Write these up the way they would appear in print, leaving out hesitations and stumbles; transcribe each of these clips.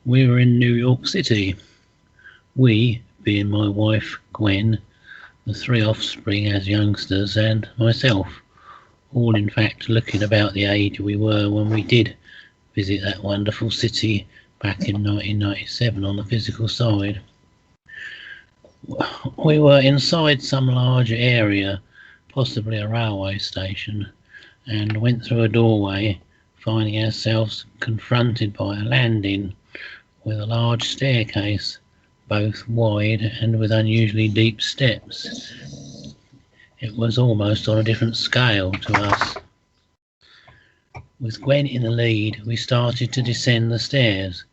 We were in New York City. We, being my wife, Gwen, the 3 offspring as youngsters, and myself, all in fact looking about the age we were when we did visit that wonderful city back in 1997 on the physical side. We were inside some large area, possibly a railway station, and went through a doorway, finding ourselves confronted by a landing with a large staircase, both wide and with unusually deep steps. It was almost on a different scale to us. With Gwen in the lead, we started to descend the stairs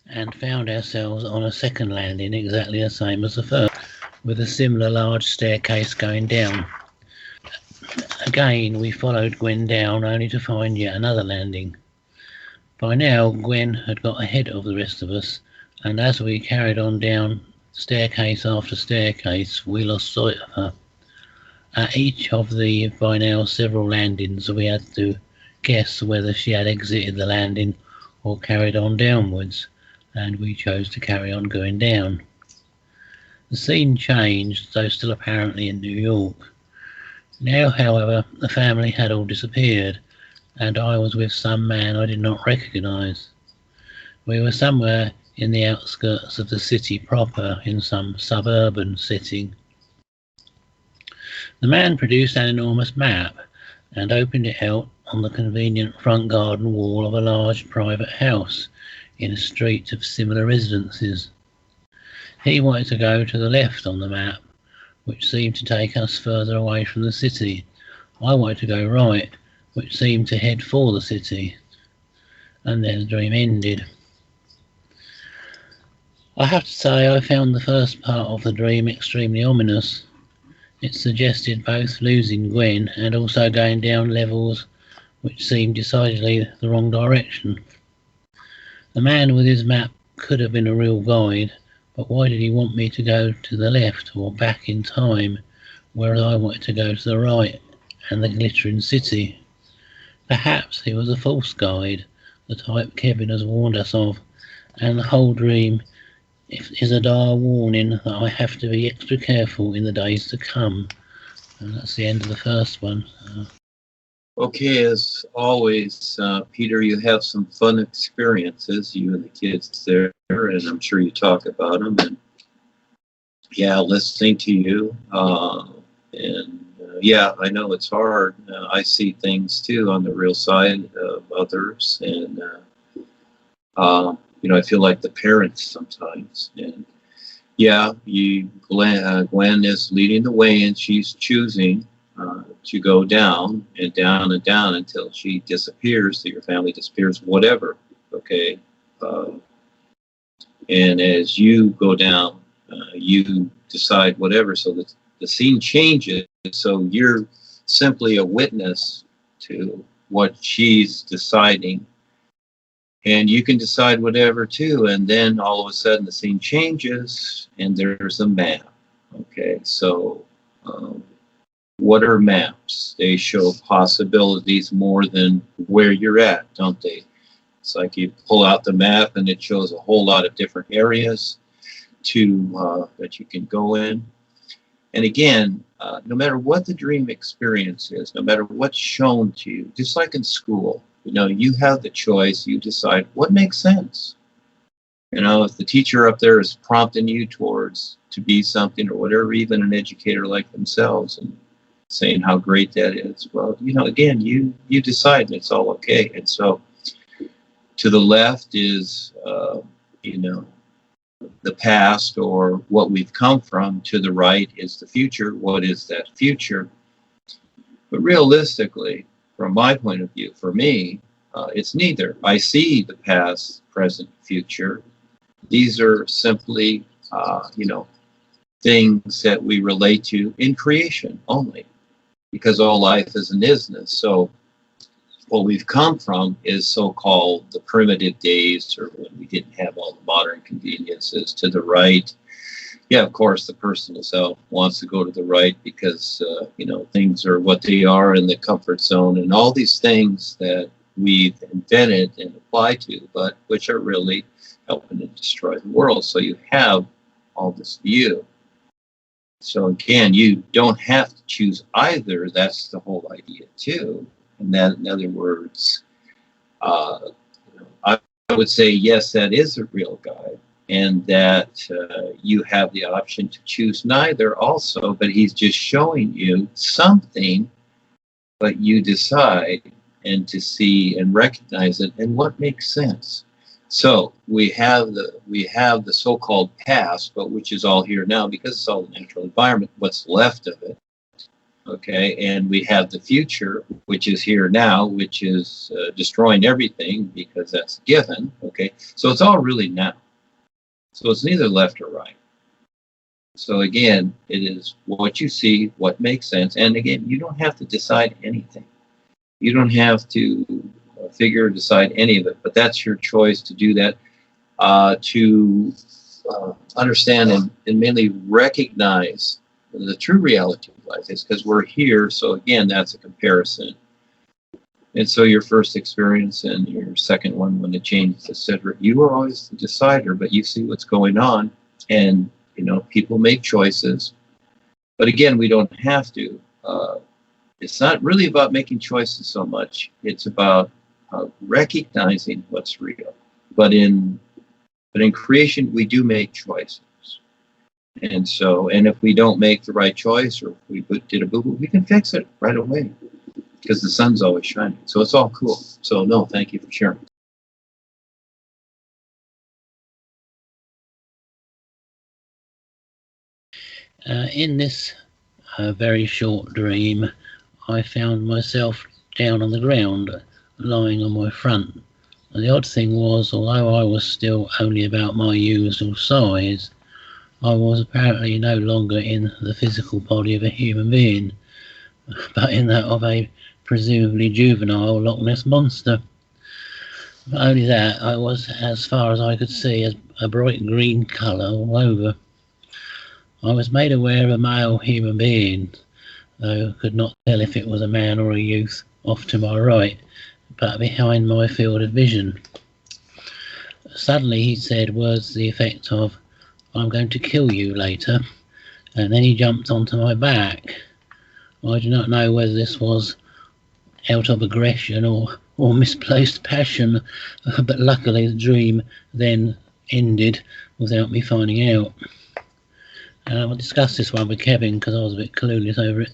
and found ourselves on a second landing exactly the same as the first, with a similar large staircase going down. Again, we followed Gwen down only to find yet another landing. By now, Gwen had got ahead of the rest of us, and as we carried on down staircase after staircase, we lost sight of her. At each of the by now several landings, we had to guess whether she had exited the landing or carried on downwards, and we chose to carry on going down. The scene changed, though still apparently in New York. Now, however, the family had all disappeared, and I was with some man I did not recognise. We were somewhere in the outskirts of the city proper, in some suburban setting. The man produced an enormous map and opened it out on the convenient front garden wall of a large private house in a street of similar residences. He wanted to go to the left on the map, which seemed to take us further away from the city. I wanted to go right, which seemed to head for the city. And then the dream ended. I have to say I found the first part of the dream extremely ominous. It suggested both losing Gwen and also going down levels which seemed decidedly the wrong direction. The man with his map could have been a real guide, but why did he want me to go to the left or back in time, whereas I wanted to go to the right and the glittering city? Perhaps he was a false guide, the type Kevin has warned us of, and the whole dream is a dire warning that I have to be extra careful in the days to come. And that's the end of the first one. Okay, as always, Peter, you have some fun experiences, you and the kids there, and I'm sure you talk about them. And yeah, listening to you, yeah, I know it's hard. I see things too on the real side of others, and I feel like the parents sometimes. And yeah, Gwen is leading the way, and she's choosing to go down and down and down until she disappears, so your family disappears, whatever. Okay, and as you go down, you decide whatever. So the scene changes. So you're simply a witness to what she's deciding. And you can decide whatever too, and then all of a sudden the scene changes and there's a map. Okay, so what are maps? They show possibilities more than where you're at, don't they? It's like you pull out the map and it shows a whole lot of different areas that you can go in. And again, no matter what the dream experience is, no matter what's shown to you, just like in school, you have the choice. You decide what makes sense. If the teacher up there is prompting you towards to be something or whatever, even an educator like themselves, and saying how great that is, well, again, you decide, and it's all okay. And so to the left is, the past or what we've come from. To the right is the future. What is that future? But realistically, from my point of view, for me, it's neither. I see the past, present, future. These are simply, things that we relate to in creation only, because all life is an isness. So what we've come from is so-called the primitive days, or when we didn't have all the modern conveniences. To the right, yeah, of course, the personal self wants to go to the right because, things are what they are in the comfort zone, and all these things that we've invented and applied to, but which are really helping to destroy the world. So you have all this view. So again, you don't have to choose either. That's the whole idea too. And that, in other words, I would say, yes, that is a real guide, and that you have the option to choose neither also, but he's just showing you something, but you decide and to see and recognize it and what makes sense. So we have the so-called past, but which is all here now because it's all the natural environment, what's left of it. Okay, and we have the future, which is here now, which is destroying everything because that's given. Okay, so it's all really now. So it's neither left or right. So again, it is what you see, what makes sense. And again, you don't have to decide anything. You don't have to figure or decide any of it, but that's your choice to do that, to understand and mainly recognize the true reality of life is because we're here. So again, that's a comparison. And so your first experience and your second one, when it changes, etc., you are always the decider, but you see what's going on, and people make choices. But again, we don't have to. It's not really about making choices so much. It's about recognizing what's real. But in creation, we do make choices. And so, and if we don't make the right choice, or if we did a boo-boo, we can fix it right away because the sun's always shining. So it's all cool. So no, thank you for sharing. In this very short dream, I found myself down on the ground, lying on my front. And the odd thing was, although I was still only about my usual size, I was apparently no longer in the physical body of a human being, but in that of a presumably juvenile Loch Ness monster. Not only that, I was, as far as I could see, a bright green colour all over. I was made aware of a male human being, though could not tell if it was a man or a youth off to my right, but behind my field of vision. Suddenly he said words to the effect of, "I'm going to kill you later," and then he jumped onto my back. I do not know whether this was out of aggression or misplaced passion, but luckily the dream then ended without me finding out. I discussed this one with Kevin because I was a bit clueless over it,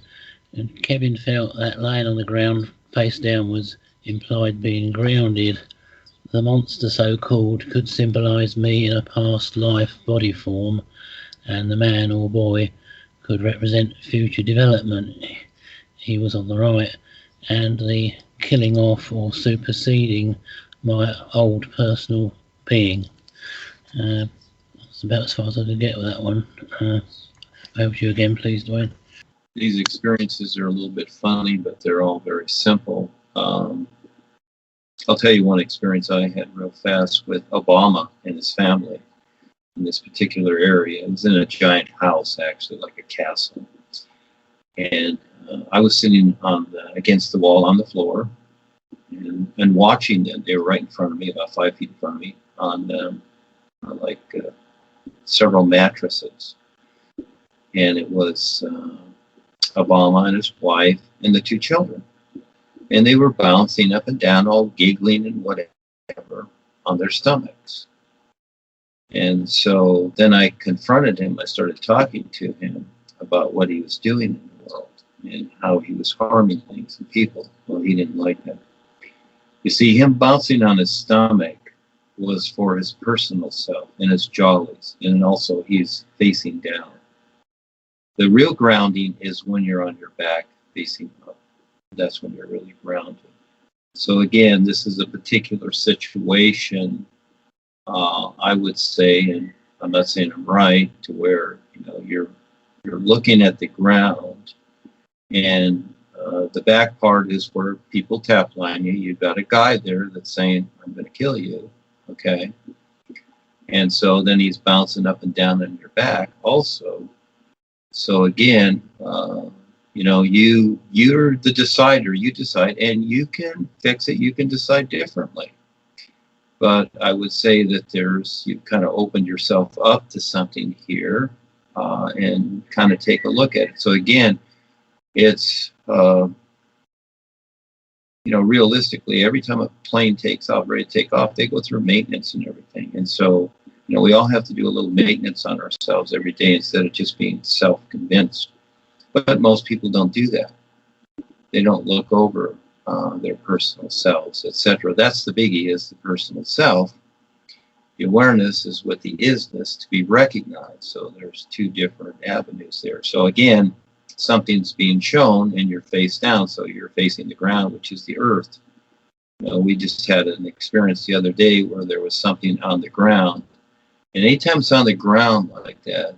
and Kevin felt that lying on the ground face downwards implied being grounded. The monster, so-called, could symbolise me in a past life body form, and the man or boy could represent future development. He was on the right, and the killing off or superseding my old personal being. That's about as far as I could get with that one. Over to you again, please, Duane. These experiences are a little bit funny, but they're all very simple. I'll tell you one experience I had real fast with Obama and his family in this particular area. It was in a giant house, actually, like a castle. And I was sitting against the wall on the floor and watching them. They were right in front of me, about 5 feet in front of me, on several mattresses. And it was Obama and his wife and the 2 children. And they were bouncing up and down, all giggling and whatever, on their stomachs. And so then I confronted him. I started talking to him about what he was doing in the world and how he was harming things and people. Well, he didn't like that. You see, him bouncing on his stomach was for his personal self and his jollies, and also he's facing down. The real grounding is when you're on your back facing up. That's when you're really grounded. So again, this is a particular situation, I would say, and I'm not saying I'm right, to where you're looking at the ground, and the back part is where people tap line you. You've got a guy there that's saying, "I'm going to kill you," okay? And so then he's bouncing up and down on your back also. So again, you're the decider. You decide, and you can fix it. You can decide differently. But I would say that you've kind of opened yourself up to something here, and kind of take a look at it. So again, it's, realistically, every time a plane takes off, ready to take off, they go through maintenance and everything. And so, we all have to do a little maintenance on ourselves every day instead of just being self-convinced. But most people don't do that. They don't look over their personal selves, etc. That's the biggie, is the personal self. The awareness is with the isness to be recognized. So there's two different avenues there. So again, something's being shown and you're face down, so you're facing the ground, which is the earth. We just had an experience the other day where there was something on the ground. And anytime it's on the ground like that,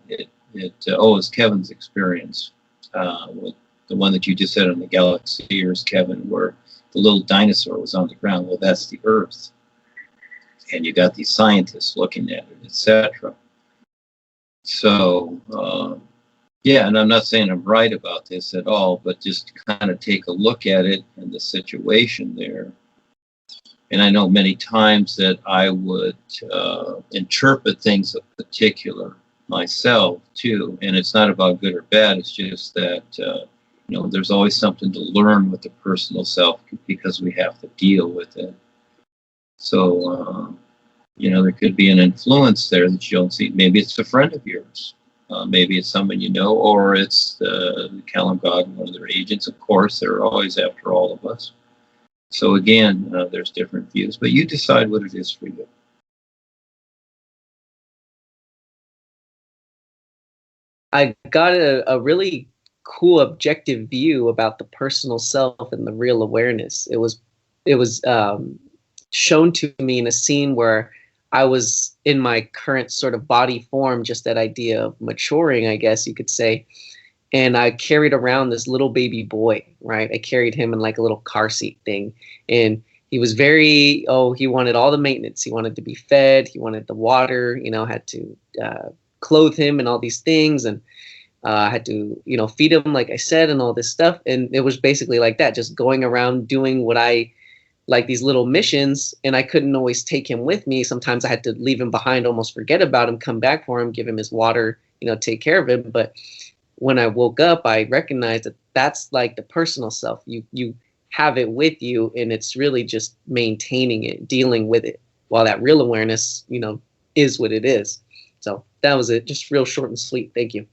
it's Kevin's experience, with the one that you just said on the Galaxyers, Kevin, where the little dinosaur was on the ground. Well, that's the earth. And you got these scientists looking at it, etc. So, yeah, and I'm not saying I'm right about this at all, but just kind of take a look at it and the situation there. And I know many times that I would interpret things in particular myself too. And it's not about good or bad. It's just that, there's always something to learn with the personal self because we have to deal with it. So, there could be an influence there that you don't see. Maybe it's a friend of yours. Maybe it's someone you know, or it's the Kalam God, one of their agents. Of course, they're always after all of us. So again, there's different views, but you decide what it is for you. I got a really cool objective view about the personal self and the real awareness. It was shown to me in a scene where I was in my current sort of body form, just that idea of maturing, I guess you could say. And I carried around this little baby boy, right? I carried him in like a little car seat thing. And he was he wanted all the maintenance. He wanted to be fed. He wanted the water, had to clothe him and all these things. And I had to, feed him, like I said, and all this stuff. And it was basically like that, just going around doing what like these little missions, and I couldn't always take him with me. Sometimes I had to leave him behind, almost forget about him, come back for him, give him his water, take care of him. But when I woke up, I recognized that that's like the personal self. You have it with you, and it's really just maintaining it, dealing with it, while that real awareness, is what it is. So that was it. Just real short and sweet. Thank you.